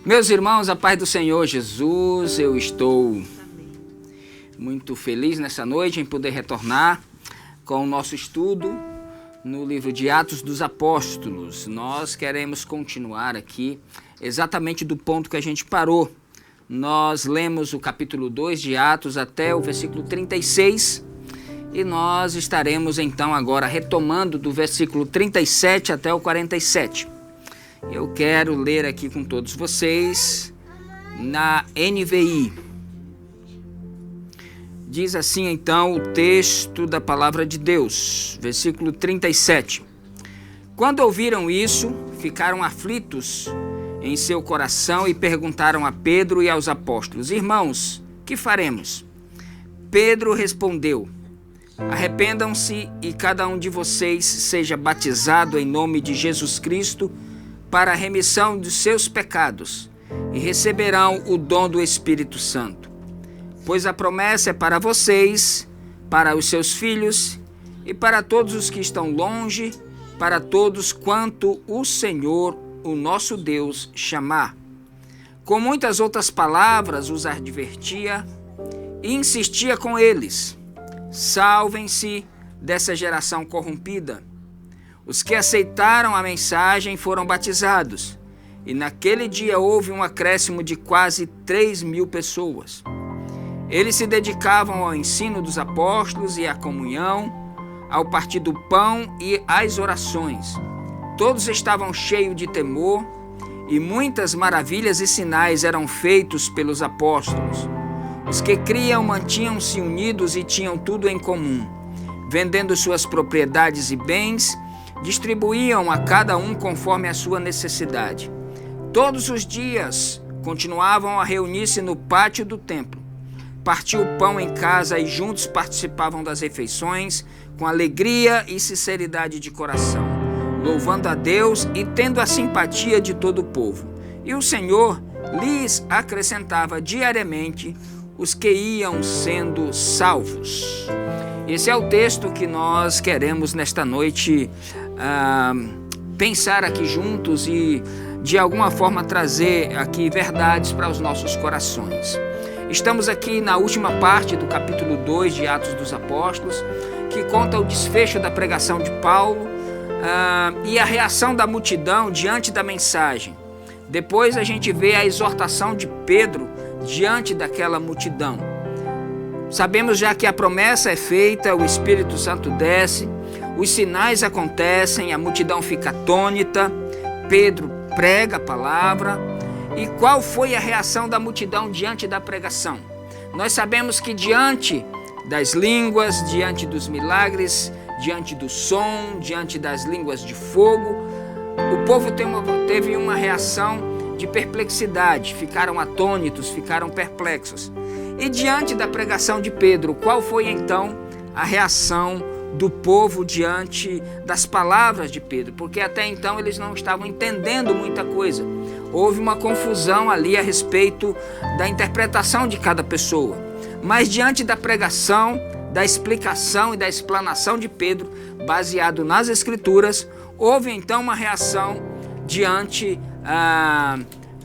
Meus irmãos, a paz do Senhor Jesus, eu estou muito feliz nessa noite em poder retornar com o nosso estudo no livro de Atos dos Apóstolos. Nós queremos continuar aqui exatamente do ponto que a gente parou. Nós lemos o capítulo 2 de Atos até o versículo 36 e nós estaremos então agora retomando do versículo 37 até o 47. Eu quero ler aqui com todos vocês na NVI. Diz assim então o texto da palavra de Deus, versículo 37. Quando ouviram isso, ficaram aflitos em seu coração e perguntaram a Pedro e aos apóstolos: Irmãos, que faremos? Pedro respondeu: Arrependam-se e cada um de vocês seja batizado em nome de Jesus Cristo para a remissão dos seus pecados, e receberão o dom do Espírito Santo. Pois a promessa é para vocês, para os seus filhos e para todos os que estão longe, para todos quanto o Senhor, o nosso Deus, chamar. Com muitas outras palavras os advertia e insistia com eles: salvem-se dessa geração corrompida. Os que aceitaram a mensagem foram batizados, e naquele dia houve um acréscimo de quase 3.000 pessoas. Eles se dedicavam ao ensino dos apóstolos e à comunhão, ao partir do pão e às orações. Todos estavam cheios de temor, e muitas maravilhas e sinais eram feitos pelos apóstolos. Os que criam mantinham-se unidos e tinham tudo em comum. Vendendo suas propriedades e bens, distribuíam a cada um conforme a sua necessidade. Todos os dias continuavam a reunir-se no pátio do templo. Partiam o pão em casa e juntos participavam das refeições com alegria e sinceridade de coração, louvando a Deus e tendo a simpatia de todo o povo. E o Senhor lhes acrescentava diariamente os que iam sendo salvos. Esse é o texto que nós queremos nesta noite pensar aqui juntos e de alguma forma trazer aqui verdades para os nossos corações. Estamos aqui na última parte do capítulo 2 de Atos dos Apóstolos, que conta o desfecho da pregação de Paulo e a reação da multidão diante da mensagem. Depois a gente vê a exortação de Pedro diante daquela multidão. Sabemos já que a promessa é feita, o Espírito Santo desce, os sinais acontecem, a multidão fica atônita, Pedro prega a palavra. E qual foi a reação da multidão diante da pregação? Nós sabemos que diante das línguas, diante dos milagres, diante do som, diante das línguas de fogo, o povo teve uma reação de perplexidade, ficaram atônitos, ficaram perplexos. E diante da pregação de Pedro, qual foi então a reação do povo diante das palavras de Pedro? Porque até então eles não estavam entendendo muita coisa. Houve uma confusão ali a respeito da interpretação de cada pessoa. Mas diante da pregação, da explicação e da explanação de Pedro, baseado nas Escrituras, houve então uma reação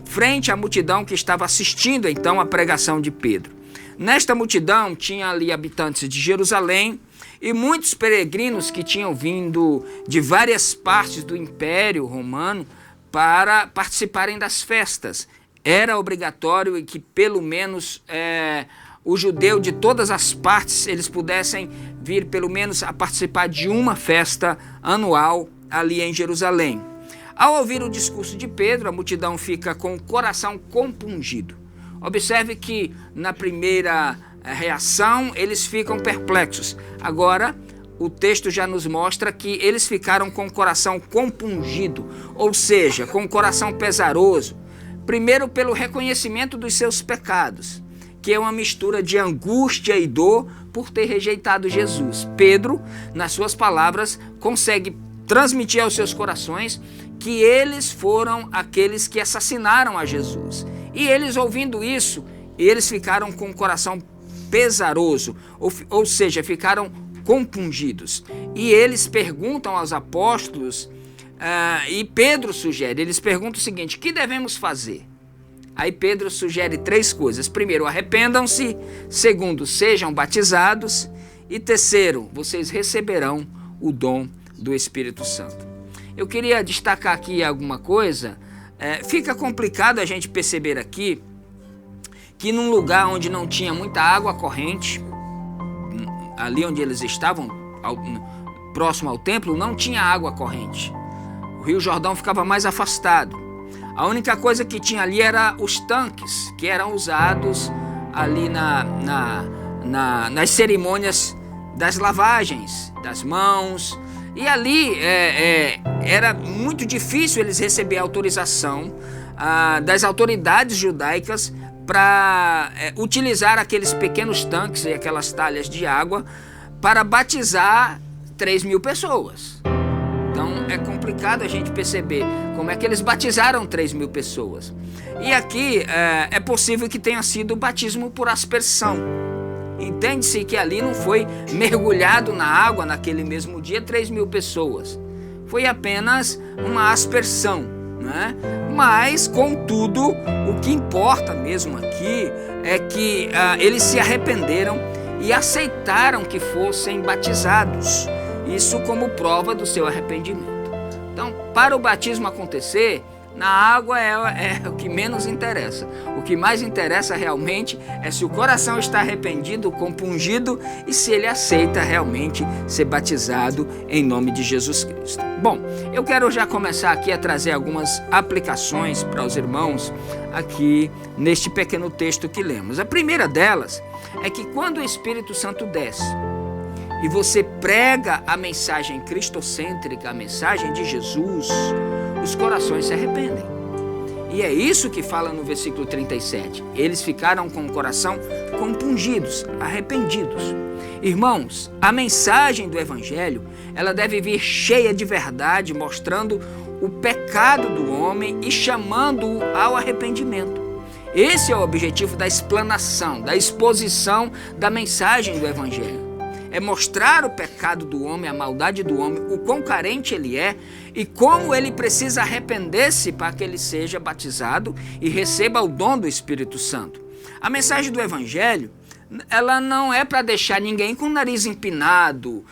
frente à multidão que estava assistindo então a pregação de Pedro. Nesta multidão tinha ali habitantes de Jerusalém e muitos peregrinos que tinham vindo de várias partes do Império Romano para participarem das festas. Era obrigatório que pelo menos o judeu de todas as partes eles pudessem vir pelo menos a participar de uma festa anual ali em Jerusalém. Ao ouvir o discurso de Pedro, a multidão fica com o coração compungido. Observe que na primeira reação eles ficam perplexos. Agora o texto já nos mostra que eles ficaram com o coração compungido, ou seja, com o coração pesaroso. Primeiro pelo reconhecimento dos seus pecados, que é uma mistura de angústia e dor por ter rejeitado Jesus. Pedro, nas suas palavras, consegue transmitir aos seus corações que eles foram aqueles que assassinaram a Jesus. E eles, ouvindo isso, eles ficaram com o coração pesaroso, ou seja, ficaram compungidos. E eles perguntam aos apóstolos, e Pedro sugere, eles perguntam o seguinte: o que devemos fazer? Aí Pedro sugere 3 coisas. Primeiro, arrependam-se. Segundo, sejam batizados. E terceiro, vocês receberão o dom do Espírito Santo. Eu queria destacar aqui alguma coisa. Fica complicado a gente perceber aqui que num lugar onde não tinha muita água corrente, ali onde eles estavam, próximo ao templo, não tinha água corrente. O Rio Jordão ficava mais afastado. A única coisa que tinha ali era os tanques, que eram usados ali nas cerimônias das lavagens das mãos. E ali era muito difícil eles receber autorização das autoridades judaicas para utilizar aqueles pequenos tanques e aquelas talhas de água para batizar 3.000 pessoas. Então é complicado a gente perceber como é que eles batizaram 3.000 pessoas. E aqui é possível que tenha sido o batismo por aspersão. Entende-se que ali não foi mergulhado na água naquele mesmo dia 3.000 pessoas. Foi apenas uma aspersão, né? Mas, contudo, o que importa mesmo aqui é que eles se arrependeram e aceitaram que fossem batizados. Isso como prova do seu arrependimento. Então, para o batismo acontecer, na água é o que menos interessa. O que mais interessa realmente é se o coração está arrependido, compungido e se ele aceita realmente ser batizado em nome de Jesus Cristo. Bom, eu quero já começar aqui a trazer algumas aplicações para os irmãos aqui neste pequeno texto que lemos. A primeira delas é que quando o Espírito Santo desce e você prega a mensagem cristocêntrica, a mensagem de Jesus, os corações se arrependem. E é isso que fala no versículo 37. Eles ficaram com o coração compungidos, arrependidos. Irmãos, a mensagem do Evangelho, ela deve vir cheia de verdade, mostrando o pecado do homem e chamando-o ao arrependimento. Esse é o objetivo da explanação, da exposição da mensagem do Evangelho. É mostrar o pecado do homem, a maldade do homem, o quão carente ele é e como ele precisa arrepender-se para que ele seja batizado e receba o dom do Espírito Santo. A mensagem do Evangelho, ela não é para deixar ninguém com o nariz empinado,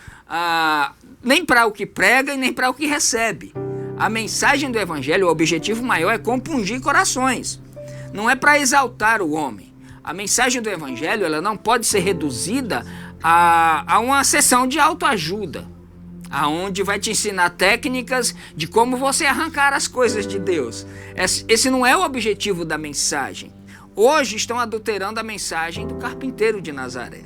nem para o que prega e nem para o que recebe. A mensagem do Evangelho, o objetivo maior é compungir corações. Não é para exaltar o homem. A mensagem do Evangelho, ela não pode ser reduzida a uma sessão de autoajuda, aonde vai te ensinar técnicas de como você arrancar as coisas de Deus. Esse não é o objetivo da mensagem. Hoje estão adulterando a mensagem do carpinteiro de Nazaré.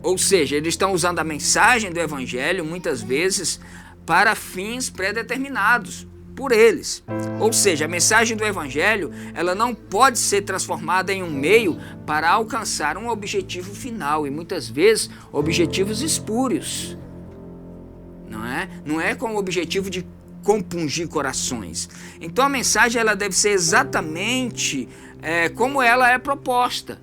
Ou seja, eles estão usando a mensagem do Evangelho muitas vezes para fins pré-determinados por eles. Ou seja, a mensagem do Evangelho, ela não pode ser transformada em um meio para alcançar um objetivo final, e muitas vezes objetivos espúrios. Não é com o objetivo de compungir corações. Então a mensagem, ela deve ser exatamente como ela é proposta,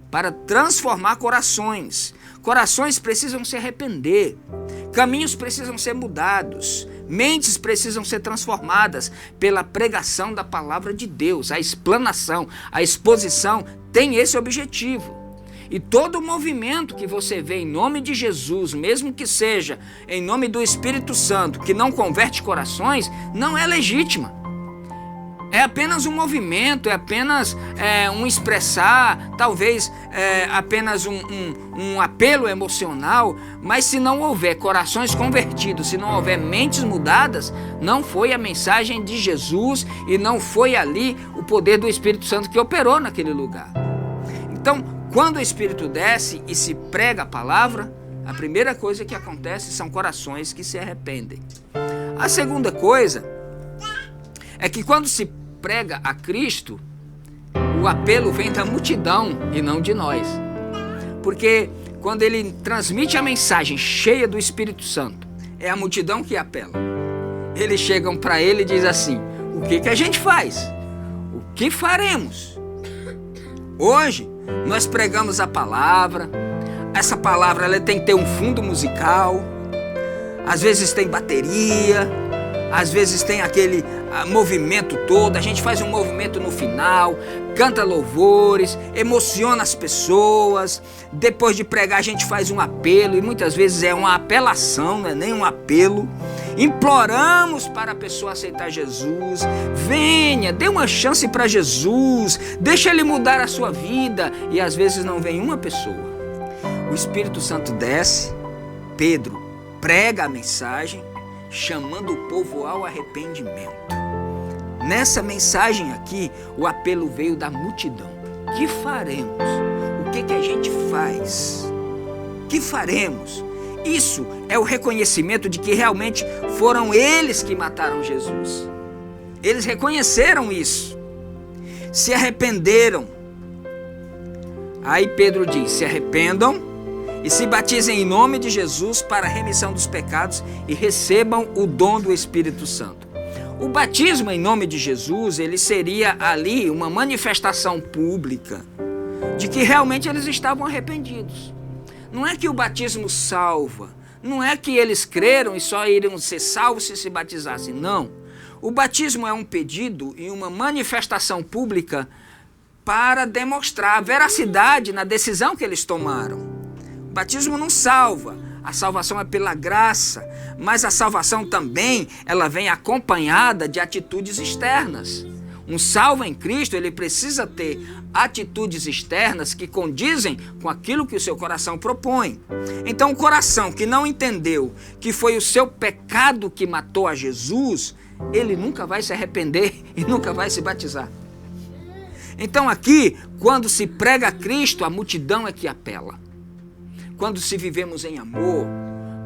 para transformar corações. Corações precisam se arrepender, caminhos precisam ser mudados, mentes precisam ser transformadas pela pregação da palavra de Deus. A explanação, a exposição tem esse objetivo. E todo movimento que você vê em nome de Jesus, mesmo que seja em nome do Espírito Santo, que não converte corações, não é legítima. É apenas um movimento, é apenas um expressar, talvez apenas um apelo emocional, mas se não houver corações convertidos, se não houver mentes mudadas, não foi a mensagem de Jesus e não foi ali o poder do Espírito Santo que operou naquele lugar. Então, quando o Espírito desce e se prega a palavra, a primeira coisa que acontece são corações que se arrependem. A segunda coisa é que quando se prega a Cristo, o apelo vem da multidão e não de nós. Porque quando ele transmite a mensagem cheia do Espírito Santo, é a multidão que apela. Eles chegam para ele e dizem assim: o que a gente faz? O que faremos? Hoje nós pregamos a palavra. Essa palavra, ela tem que ter um fundo musical, às vezes tem bateria, às vezes tem aquele movimento todo, a gente faz um movimento no final, canta louvores, emociona as pessoas, depois de pregar a gente faz um apelo, e muitas vezes é uma apelação, não é nem um apelo. Imploramos para a pessoa aceitar Jesus. Venha, dê uma chance para Jesus, deixa Ele mudar a sua vida, e às vezes não vem uma pessoa. O Espírito Santo desce, Pedro prega a mensagem, chamando o povo ao arrependimento. Nessa mensagem aqui, o apelo veio da multidão. O que faremos? O que a gente faz? O que faremos? Isso é o reconhecimento de que realmente foram eles que mataram Jesus. Eles reconheceram isso. Se arrependeram. Aí Pedro diz: se arrependam e se batizem em nome de Jesus para a remissão dos pecados e recebam o dom do Espírito Santo. O batismo em nome de Jesus, ele seria ali uma manifestação pública de que realmente eles estavam arrependidos. Não é que o batismo salva, não é que eles creram e só iriam ser salvos se batizassem, não. O batismo é um pedido e uma manifestação pública para demonstrar a veracidade na decisão que eles tomaram. O batismo não salva, a salvação é pela graça, mas a salvação também, ela vem acompanhada de atitudes externas. Um salvo em Cristo, ele precisa ter atitudes externas que condizem com aquilo que o seu coração propõe. Então, o coração que não entendeu que foi o seu pecado que matou a Jesus, ele nunca vai se arrepender e nunca vai se batizar. Então, aqui, quando se prega a Cristo, a multidão é que apela. Quando se vivemos em amor,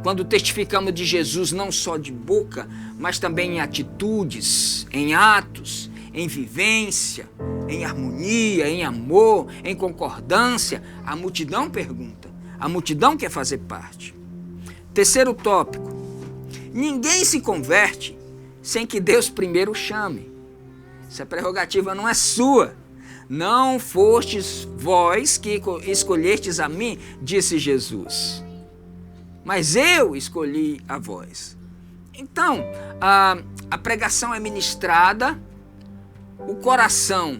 quando testificamos de Jesus não só de boca, mas também em atitudes, em atos, em vivência, em harmonia, em amor, em concordância, a multidão pergunta, a multidão quer fazer parte. Terceiro tópico: ninguém se converte sem que Deus primeiro chame. Essa prerrogativa não é sua. Não fostes vós que escolhestes a mim, disse Jesus, mas eu escolhi a vós. Então, a pregação é ministrada, o coração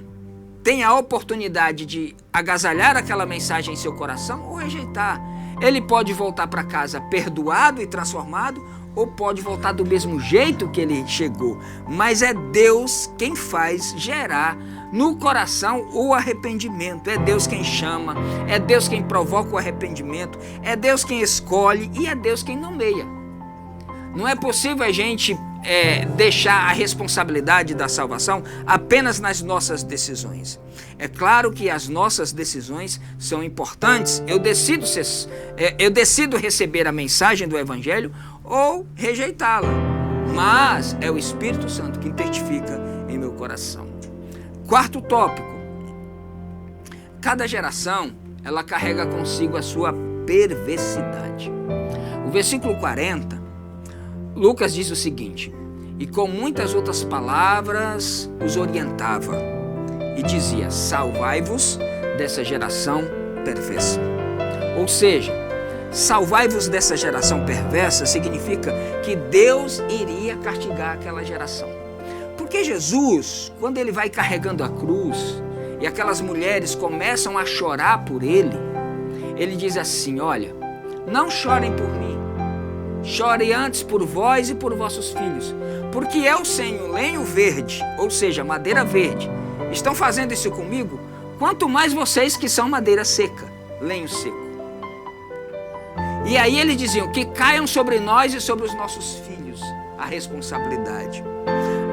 tem a oportunidade de agasalhar aquela mensagem em seu coração ou rejeitar. Ele pode voltar para casa perdoado e transformado, ou pode voltar do mesmo jeito que ele chegou. Mas é Deus quem faz gerar no coração o arrependimento. É Deus quem chama, é Deus quem provoca o arrependimento, é Deus quem escolhe e é Deus quem nomeia. Não é possível a gente deixar a responsabilidade da salvação apenas nas nossas decisões. É claro que as nossas decisões são importantes. Eu decido receber a mensagem do Evangelho ou rejeitá-la. Mas é o Espírito Santo que testifica em meu coração. Quarto tópico: cada geração ela carrega consigo a sua perversidade. O versículo 40, Lucas diz o seguinte: e com muitas outras palavras os orientava e dizia: salvai-vos dessa geração perversa. Ou seja, salvai-vos dessa geração perversa significa que Deus iria castigar aquela geração. Porque Jesus, quando ele vai carregando a cruz e aquelas mulheres começam a chorar por ele, ele diz assim: olha, não chorem por mim, chorem antes por vós e por vossos filhos, porque eu tenho lenho verde, ou seja, madeira verde. Estão fazendo isso comigo? Quanto mais vocês que são madeira seca, lenho seco. E aí eles diziam que caiam sobre nós e sobre os nossos filhos a responsabilidade.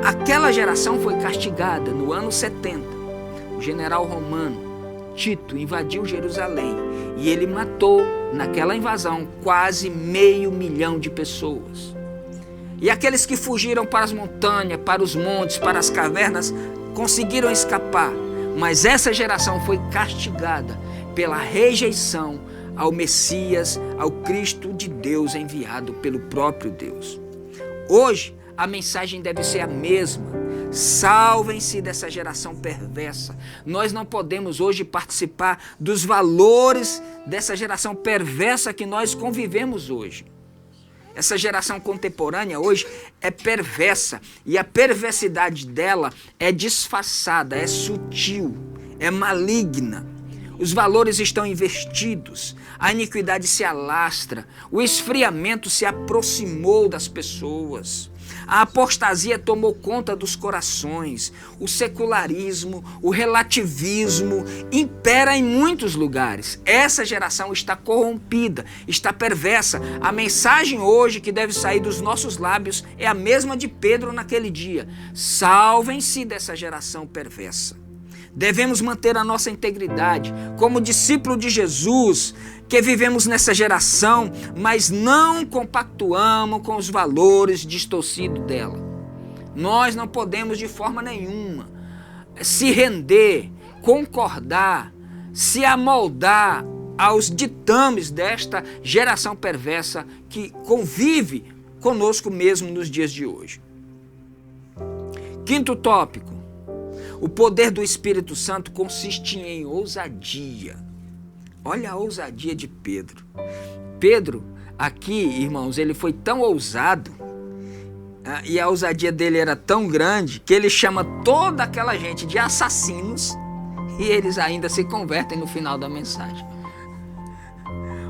Aquela geração foi castigada no ano 70. O general romano Tito invadiu Jerusalém e ele matou naquela invasão quase 500 mil de pessoas. E aqueles que fugiram para as montanhas, para os montes, para as cavernas, conseguiram escapar. Mas essa geração foi castigada pela rejeição ao Messias, ao Cristo de Deus enviado pelo próprio Deus. Hoje, a mensagem deve ser a mesma. Salvem-se dessa geração perversa. Nós não podemos hoje participar dos valores dessa geração perversa que nós convivemos hoje. Essa geração contemporânea hoje é perversa e a perversidade dela é disfarçada, é sutil, é maligna. Os valores estão invertidos, a iniquidade se alastra, o esfriamento se aproximou das pessoas. A apostasia tomou conta dos corações, o secularismo, o relativismo impera em muitos lugares. Essa geração está corrompida, está perversa. A mensagem hoje que deve sair dos nossos lábios é a mesma de Pedro naquele dia. Salvem-se dessa geração perversa. Devemos manter a nossa integridade como discípulo de Jesus, que vivemos nessa geração, mas não compactuamos com os valores distorcidos dela. Nós não podemos de forma nenhuma se render, concordar, se amoldar aos ditames desta geração perversa que convive conosco mesmo nos dias de hoje. Quinto tópico. O poder do Espírito Santo consiste em ousadia. Olha a ousadia de Pedro. Pedro, aqui, irmãos, ele foi tão ousado, e a ousadia dele era tão grande, que ele chama toda aquela gente de assassinos, e eles ainda se convertem no final da mensagem.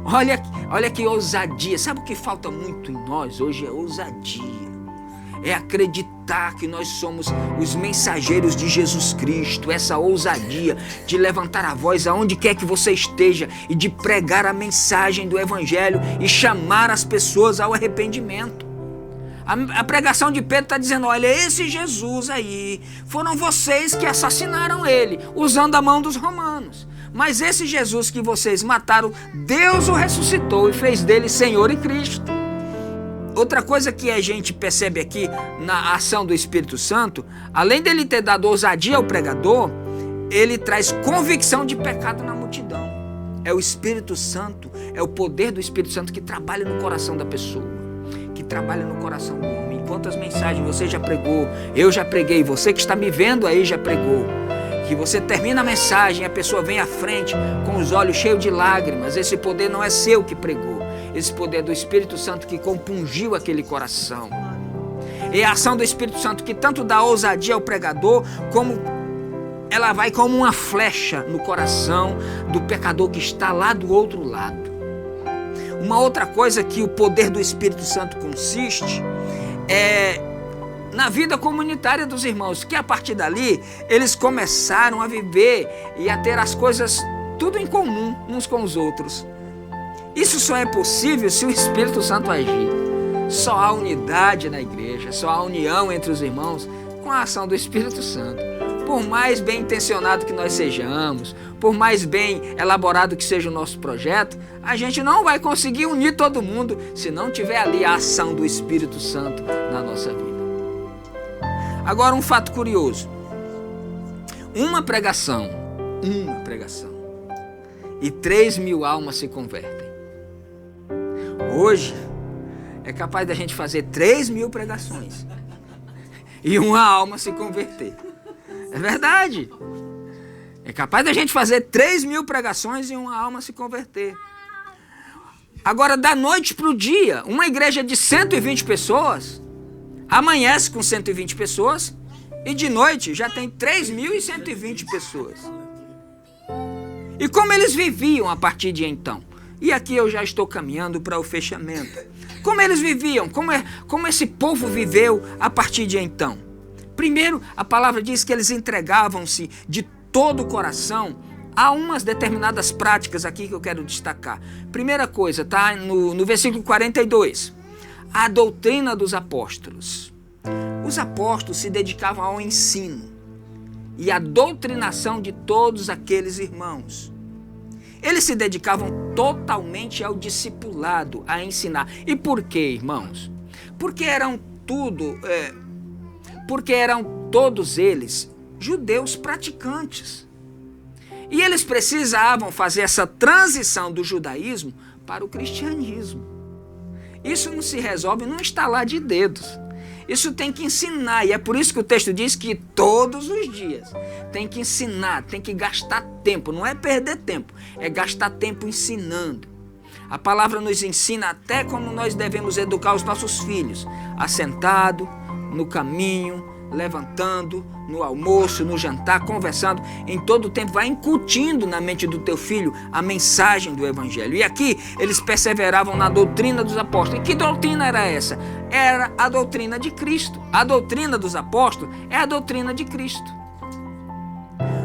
Olha que ousadia. Sabe o que falta muito em nós hoje? É ousadia. É acreditar que nós somos os mensageiros de Jesus Cristo, essa ousadia de levantar a voz aonde quer que você esteja e de pregar a mensagem do Evangelho e chamar as pessoas ao arrependimento. A pregação de Pedro está dizendo, olha, esse Jesus aí, foram vocês que assassinaram ele, usando a mão dos romanos. Mas esse Jesus que vocês mataram, Deus o ressuscitou e fez dele Senhor e Cristo. Outra coisa que a gente percebe aqui na ação do Espírito Santo, além dele ter dado ousadia ao pregador, ele traz convicção de pecado na multidão. É o Espírito Santo, é o poder do Espírito Santo que trabalha no coração da pessoa, que trabalha no coração do homem. Quantas mensagens você já pregou, eu já preguei, você que está me vendo aí já pregou. Que você termina a mensagem e a pessoa vem à frente com os olhos cheios de lágrimas. Esse poder não é seu que pregou. Esse poder do Espírito Santo que compungiu aquele coração. É a ação do Espírito Santo que tanto dá ousadia ao pregador, como ela vai como uma flecha no coração do pecador que está lá do outro lado. Uma outra coisa que o poder do Espírito Santo consiste é na vida comunitária dos irmãos, que a partir dali eles começaram a viver e a ter as coisas tudo em comum uns com os outros. Isso só é possível se o Espírito Santo agir. Só há unidade na igreja, só há união entre os irmãos com a ação do Espírito Santo. Por mais bem intencionado que nós sejamos, por mais bem elaborado que seja o nosso projeto, a gente não vai conseguir unir todo mundo se não tiver ali a ação do Espírito Santo na nossa vida. Agora um fato curioso. Uma pregação, e 3.000 almas se convertem. Hoje, é capaz da gente fazer 3.000 pregações e uma alma se converter. É verdade. É capaz da gente fazer 3.000 pregações e uma alma se converter. Agora, da noite para o dia, uma igreja de 120 pessoas amanhece com 120 pessoas e de noite já tem 3.120 pessoas. E como eles viviam a partir de então? E aqui eu já estou caminhando para o fechamento. Como eles viviam? Como esse povo viveu a partir de então? Primeiro, a palavra diz que eles entregavam-se de todo o coração a umas determinadas práticas aqui que eu quero destacar. Primeira coisa, está no versículo 42. A doutrina dos apóstolos. Os apóstolos se dedicavam ao ensino e à doutrinação de todos aqueles irmãos. Eles se dedicavam totalmente ao discipulado, a ensinar. E por quê, irmãos? Porque eram todos eles judeus praticantes. E eles precisavam fazer essa transição do judaísmo para o cristianismo. Isso não se resolve num estalar de dedos. Isso tem que ensinar, e é por isso que o texto diz que todos os dias tem que ensinar, tem que gastar tempo. Não é perder tempo, é gastar tempo ensinando. A palavra nos ensina até como nós devemos educar os nossos filhos, assentado, no caminho, levantando, no almoço, no jantar, conversando, em todo o tempo vai incutindo na mente do teu filho a mensagem do Evangelho. E aqui eles perseveravam na doutrina dos apóstolos. E que doutrina era essa? Era a doutrina de Cristo. A doutrina dos apóstolos é a doutrina de Cristo.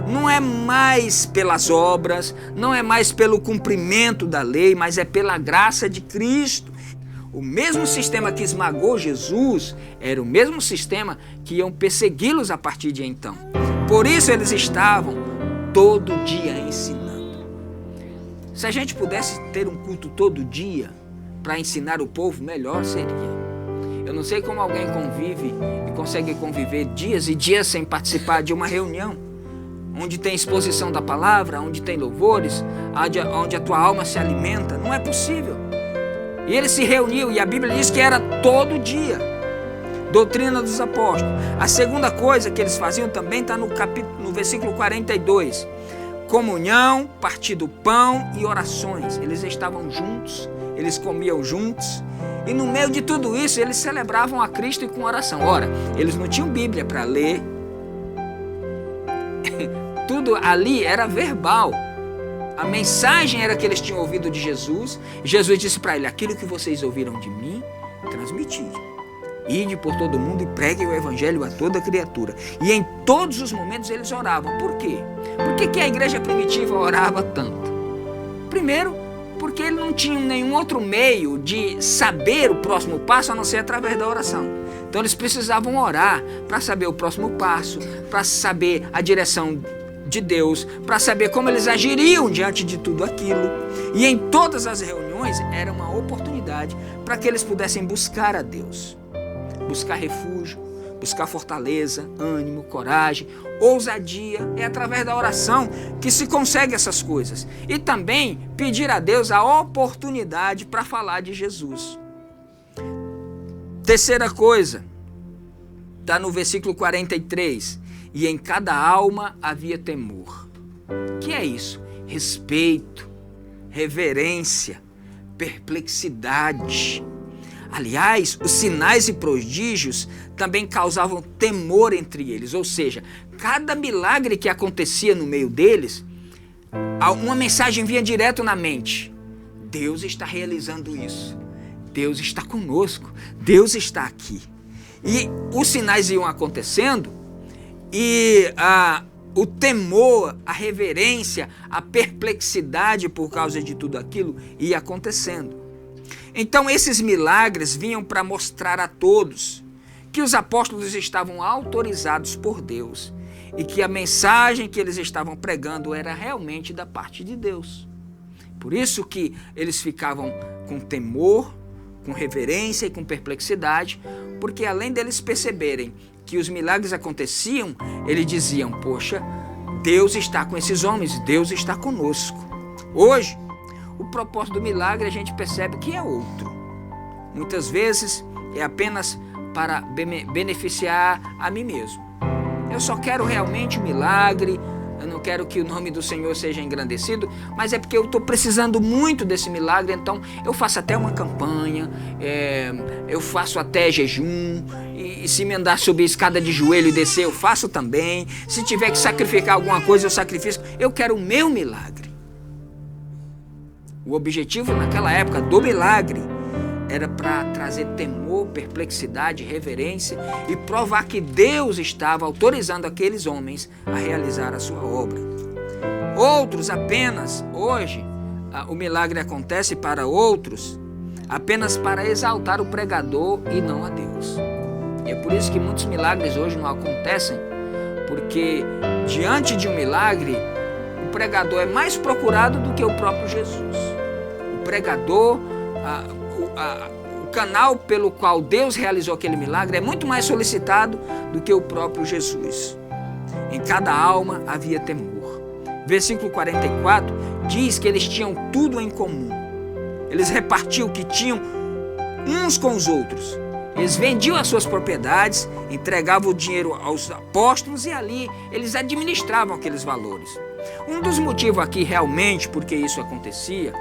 Não é mais pelas obras, não é mais pelo cumprimento da lei, mas é pela graça de Cristo. O mesmo sistema que esmagou Jesus era o mesmo sistema que iam persegui-los a partir de então. Por isso eles estavam todo dia ensinando. Se a gente pudesse ter um culto todo dia para ensinar o povo, melhor seria. Eu não sei como alguém convive e consegue conviver dias e dias sem participar de uma reunião, onde tem exposição da palavra, onde tem louvores, onde a tua alma se alimenta. Não é possível. E eles se reuniam, e a Bíblia diz que era todo dia. Doutrina dos apóstolos. A segunda coisa que eles faziam também está no versículo 42. Comunhão, partir do pão e orações. Eles estavam juntos, eles comiam juntos. E no meio de tudo isso, eles celebravam a Cristo com oração. Ora, eles não tinham Bíblia para ler. Tudo ali era verbal. A mensagem era que eles tinham ouvido de Jesus. Jesus disse para ele: aquilo que vocês ouviram de mim, transmiti. Ide por todo mundo e preguem o Evangelho a toda criatura. E em todos os momentos eles oravam. Por quê? Por que a igreja primitiva orava tanto? Primeiro, porque eles não tinham nenhum outro meio de saber o próximo passo a não ser através da oração. Então eles precisavam orar para saber o próximo passo, para saber a direção de Deus, para saber como eles agiriam diante de tudo aquilo. E em todas as reuniões era uma oportunidade para que eles pudessem buscar a Deus, buscar refúgio, buscar fortaleza, ânimo, coragem, ousadia. É através da oração que se consegue essas coisas. E também pedir a Deus a oportunidade para falar de Jesus. Terceira coisa, está no versículo 43. E em cada alma havia temor. O que é isso? Respeito, reverência, perplexidade. Aliás, os sinais e prodígios também causavam temor entre eles. Ou seja, cada milagre que acontecia no meio deles, uma mensagem vinha direto na mente. Deus está realizando isso. Deus está conosco. Deus está aqui. E os sinais iam acontecendo. E o temor, a reverência, a perplexidade por causa de tudo aquilo ia acontecendo. Então esses milagres vinham para mostrar a todos que os apóstolos estavam autorizados por Deus e que a mensagem que eles estavam pregando era realmente da parte de Deus. Por isso que eles ficavam com temor, com reverência e com perplexidade, porque além deles perceberem que os milagres aconteciam, eles diziam: poxa, Deus está com esses homens, Deus está conosco. Hoje, o propósito do milagre a gente percebe que é outro. Muitas vezes é apenas para beneficiar a mim mesmo. Eu só quero realmente um milagre, eu não quero que o nome do Senhor seja engrandecido, mas é porque eu estou precisando muito desse milagre, então eu faço até uma campanha, eu faço até jejum, e se me andar subir escada de joelho e descer, eu faço também. Se tiver que sacrificar alguma coisa, eu sacrifico. Eu quero o meu milagre. O objetivo naquela época do milagre era para trazer temor, perplexidade, reverência e provar que Deus estava autorizando aqueles homens a realizar a sua obra. Outros apenas, hoje, o milagre acontece para outros apenas para exaltar o pregador e não a Deus. E é por isso que muitos milagres hoje não acontecem, porque diante de um milagre, o pregador é mais procurado do que o próprio Jesus. O pregador, o canal pelo qual Deus realizou aquele milagre é muito mais solicitado do que o próprio Jesus. Em cada alma havia temor. Versículo 44 diz que eles tinham tudo em comum. Eles repartiam o que tinham uns com os outros. Eles vendiam as suas propriedades, entregavam o dinheiro aos apóstolos e ali eles administravam aqueles valores. Um dos motivos aqui realmente porque isso acontecia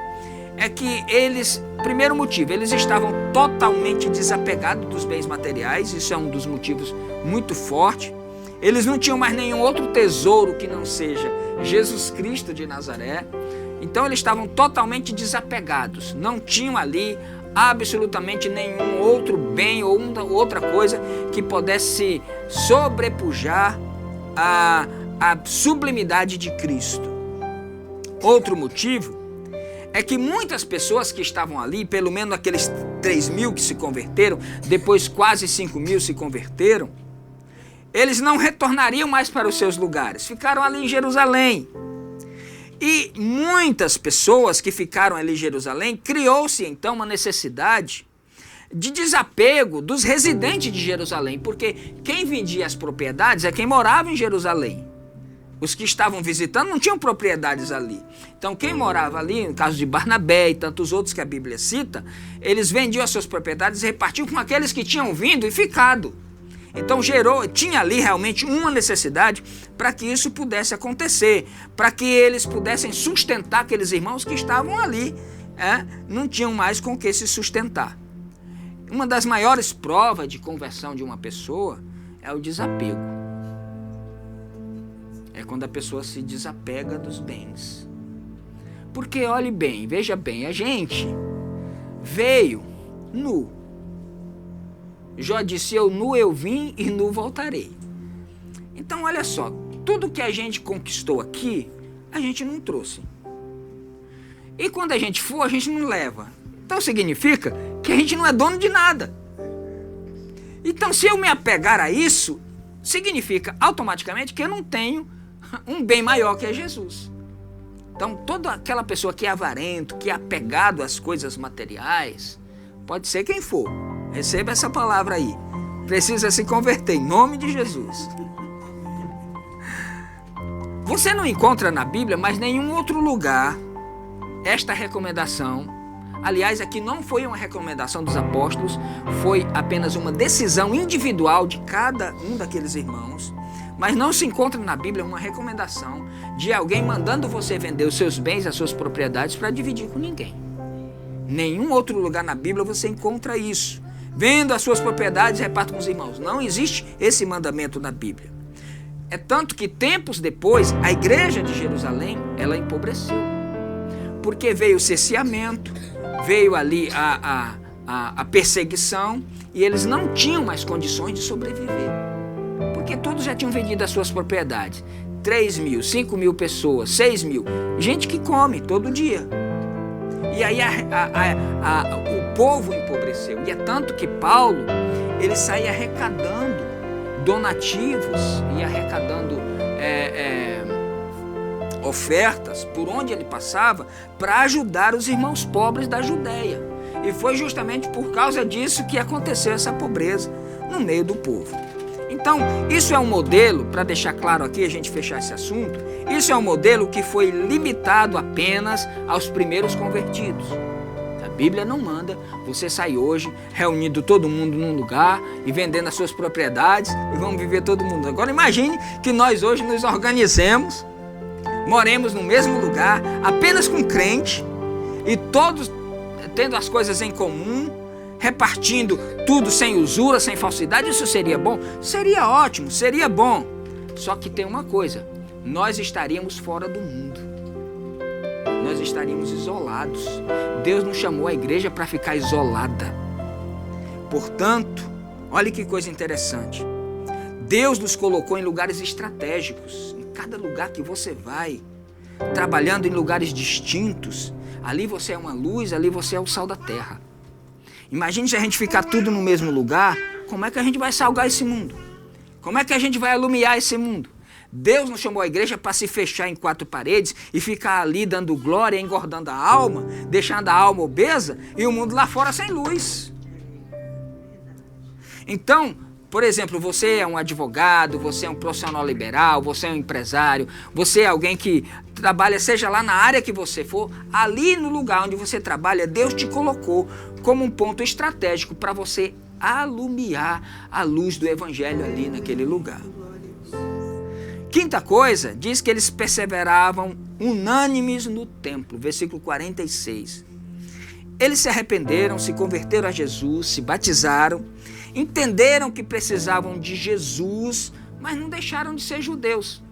é que eles, primeiro motivo, eles estavam totalmente desapegados dos bens materiais, isso é um dos motivos muito forte. Eles não tinham mais nenhum outro tesouro que não seja Jesus Cristo de Nazaré. Então eles estavam totalmente desapegados, não tinham ali absolutamente nenhum outro bem ou outra coisa que pudesse sobrepujar a sublimidade de Cristo. Outro motivo é que muitas pessoas que estavam ali, pelo menos aqueles 3.000 que se converteram, depois quase 5.000 se converteram, eles não retornariam mais para os seus lugares, ficaram ali em Jerusalém. E muitas pessoas que ficaram ali em Jerusalém, criou-se então uma necessidade de desapego dos residentes de Jerusalém, porque quem vendia as propriedades é quem morava em Jerusalém. Os que estavam visitando não tinham propriedades ali. Então quem morava ali, no caso de Barnabé e tantos outros que a Bíblia cita, eles vendiam as suas propriedades e repartiam com aqueles que tinham vindo e ficado. Então tinha ali realmente uma necessidade para que isso pudesse acontecer, para que eles pudessem sustentar aqueles irmãos que estavam ali, não tinham mais com que se sustentar. Uma das maiores provas de conversão de uma pessoa é o desapego. É quando a pessoa se desapega dos bens. Porque olhe bem, veja bem, a gente veio nu. Jó disse, eu nu eu vim e nu voltarei. Então olha só, tudo que a gente conquistou aqui, a gente não trouxe. E quando a gente for, a gente não leva. Então significa que a gente não é dono de nada. Então se eu me apegar a isso, significa automaticamente que eu não tenho um bem maior que é Jesus. Então toda aquela pessoa que é avarento, que é apegado às coisas materiais, pode ser quem for, receba essa palavra aí, precisa se converter em nome de Jesus. Você não encontra na Bíblia mais nenhum outro lugar esta recomendação. Aliás, aqui não foi uma recomendação dos apóstolos, foi apenas uma decisão individual de cada um daqueles irmãos. Mas não se encontra na Bíblia uma recomendação de alguém mandando você vender os seus bens, as suas propriedades para dividir com ninguém. Nenhum outro lugar na Bíblia você encontra isso. Vendo as suas propriedades, reparta com os irmãos. Não existe esse mandamento na Bíblia. É tanto que tempos depois, a igreja de Jerusalém, ela empobreceu. Porque veio o cerceamento, veio ali a perseguição, e eles não tinham mais condições de sobreviver. Porque todos já tinham vendido as suas propriedades. 3.000, 5.000 pessoas, 6.000. Gente que come todo dia. E aí o povo empobreceu. E é tanto que Paulo, ele saía arrecadando donativos e arrecadando ofertas por onde ele passava para ajudar os irmãos pobres da Judéia. E foi justamente por causa disso que aconteceu essa pobreza no meio do povo. Então, isso é um modelo, para deixar claro aqui, a gente fechar esse assunto, isso é um modelo que foi limitado apenas aos primeiros convertidos. A Bíblia não manda você sair hoje, reunindo todo mundo num lugar e vendendo as suas propriedades e vamos viver todo mundo. Agora imagine que nós hoje nos organizemos, moremos no mesmo lugar, apenas com crente e todos tendo as coisas em comum, repartindo tudo sem usura, sem falsidade. Isso seria bom? Seria ótimo, seria bom. Só que tem uma coisa, nós estaríamos fora do mundo. Nós estaríamos isolados. Deus não chamou a igreja para ficar isolada. Portanto, olha que coisa interessante. Deus nos colocou em lugares estratégicos. Em cada lugar que você vai, trabalhando em lugares distintos, ali você é uma luz, ali você é o sal da terra. Imagine se a gente ficar tudo no mesmo lugar, como é que a gente vai salgar esse mundo? Como é que a gente vai alumiar esse mundo? Deus não chamou a igreja para se fechar em 4 paredes e ficar ali dando glória, engordando a alma, deixando a alma obesa e o mundo lá fora sem luz. Então, por exemplo, você é um advogado, você é um profissional liberal, você é um empresário, você é alguém que trabalha, seja lá na área que você for, ali no lugar onde você trabalha, Deus te colocou como um ponto estratégico para você alumiar a luz do evangelho ali naquele lugar. Quinta coisa, diz que eles perseveravam unânimes no templo, versículo 46. Eles se arrependeram, se converteram a Jesus, se batizaram, entenderam que precisavam de Jesus, mas não deixaram de ser judeus.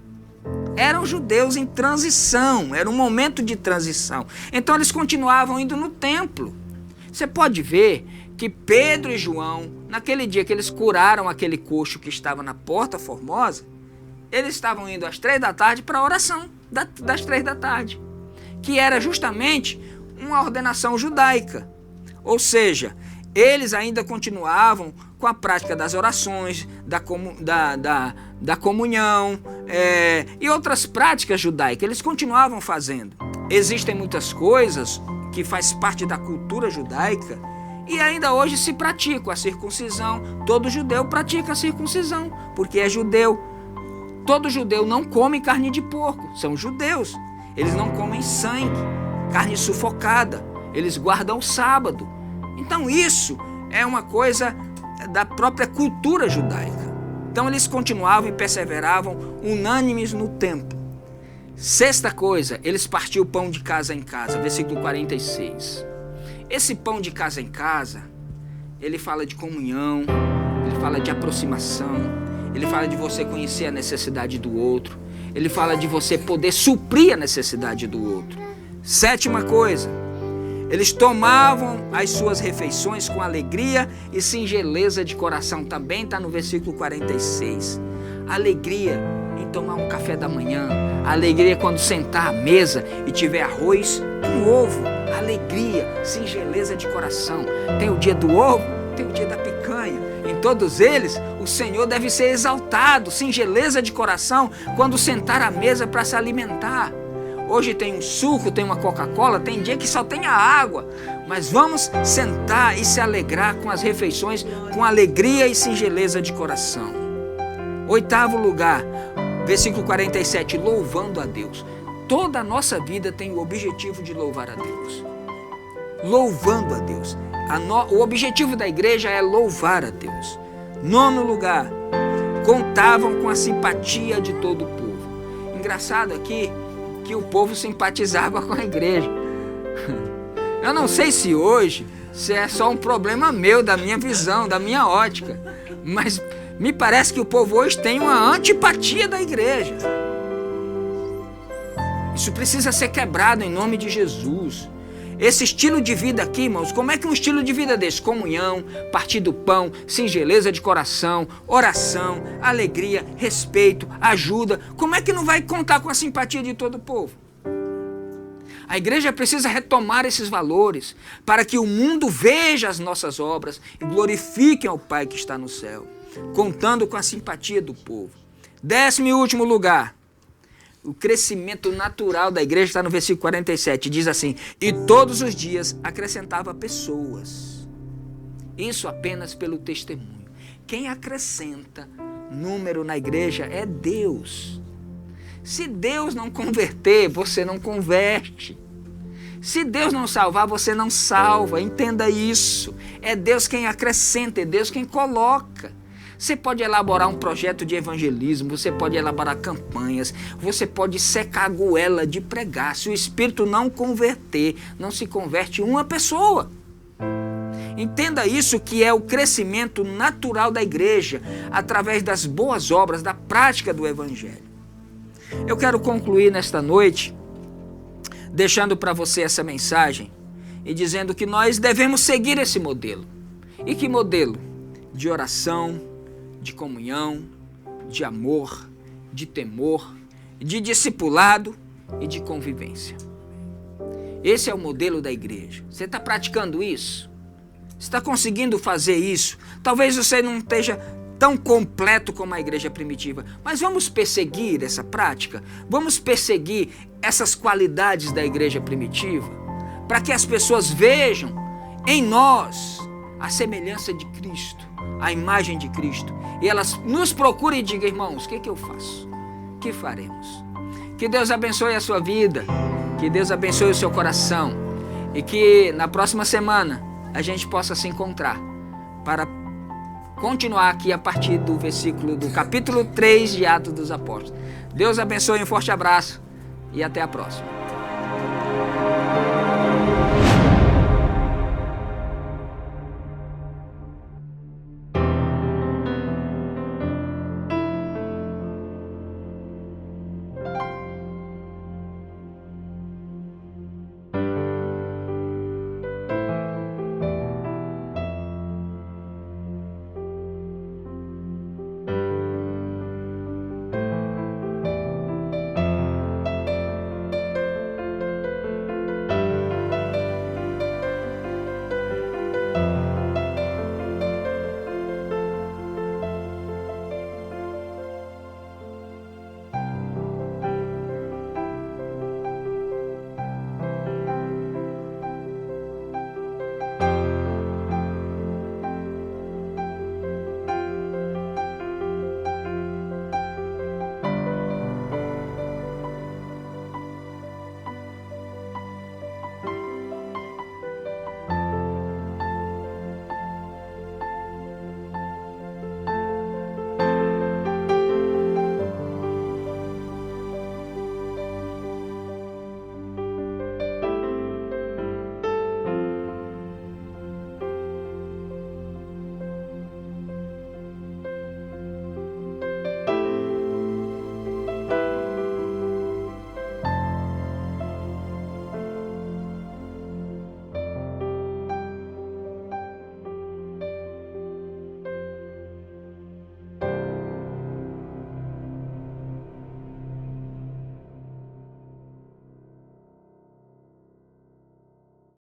Eram judeus em transição, era um momento de transição. Então eles continuavam indo no templo. Você pode ver que Pedro e João, naquele dia que eles curaram aquele coxo que estava na Porta Formosa, eles estavam indo às 3 da tarde para a oração das 3 da tarde, que era justamente uma ordenação judaica. Ou seja, eles ainda continuavam com a prática das orações, da comunhão e outras práticas judaicas. Eles continuavam fazendo. Existem muitas coisas que faz parte da cultura judaica e ainda hoje se pratica a circuncisão. Todo judeu pratica a circuncisão, porque é judeu. Todo judeu não come carne de porco, são judeus. Eles não comem sangue, carne sufocada. Eles guardam o sábado. Então isso é uma coisa da própria cultura judaica. Então eles continuavam e perseveravam unânimes no templo. Sexta coisa, eles partiam o pão de casa em casa, versículo 46. Esse pão de casa em casa, ele fala de comunhão, ele fala de aproximação, ele fala de você conhecer a necessidade do outro, ele fala de você poder suprir a necessidade do outro. Sétima coisa, eles tomavam as suas refeições com alegria e singeleza de coração. Também está no versículo 46. Alegria em tomar um café da manhã. Alegria quando sentar à mesa e tiver arroz com ovo. Alegria, singeleza de coração. Tem o dia do ovo, tem o dia da picanha. Em todos eles, o Senhor deve ser exaltado. Singeleza de coração quando sentar à mesa para se alimentar. Hoje tem um suco, tem uma Coca-Cola, tem dia que só tem a água. Mas vamos sentar e se alegrar com as refeições com alegria e singeleza de coração. Oitavo lugar, versículo 47, louvando a Deus. Toda a nossa vida tem o objetivo de louvar a Deus. Louvando a Deus. O objetivo da igreja é louvar a Deus. Nono lugar, contavam com a simpatia de todo o povo. Engraçado aqui que o povo simpatizava com a igreja. Eu não sei se hoje se é só um problema meu, da minha visão, da minha ótica, mas me parece que o povo hoje tem uma antipatia da igreja. Isso precisa ser quebrado em nome de Jesus. Esse estilo de vida aqui, irmãos, como é que um estilo de vida desse? Comunhão, partir do pão, singeleza de coração, oração, alegria, respeito, ajuda. Como é que não vai contar com a simpatia de todo o povo? A igreja precisa retomar esses valores para que o mundo veja as nossas obras e glorifique ao Pai que está no céu, contando com a simpatia do povo. 10º e último lugar. O crescimento natural da igreja está no versículo 47, diz assim: e todos os dias acrescentava pessoas. Isso apenas pelo testemunho. Quem acrescenta número na igreja é Deus. Se Deus não converter, você não converte. Se Deus não salvar, você não salva. Entenda isso. É Deus quem acrescenta, é Deus quem coloca. Você pode elaborar um projeto de evangelismo, você pode elaborar campanhas, você pode secar a goela de pregar. Se o Espírito não converter, não se converte uma pessoa. Entenda isso, que é o crescimento natural da igreja, através das boas obras, da prática do Evangelho. Eu quero concluir nesta noite, deixando para você essa mensagem, e dizendo que nós devemos seguir esse modelo. E que modelo? De oração, de comunhão, de amor, de temor, de discipulado e de convivência. Esse é o modelo da igreja. Você está praticando isso? Você está conseguindo fazer isso? Talvez você não esteja tão completo como a igreja primitiva, mas vamos perseguir essa prática? Vamos perseguir essas qualidades da igreja primitiva? Para que as pessoas vejam em nós a semelhança de Cristo, a imagem de Cristo, e elas nos procurem e digam: irmãos, o que eu faço? O que faremos? Que Deus abençoe a sua vida, que Deus abençoe o seu coração, e que na próxima semana a gente possa se encontrar para continuar aqui a partir do capítulo 3 de Atos dos Apóstolos. Deus abençoe, um forte abraço e até a próxima.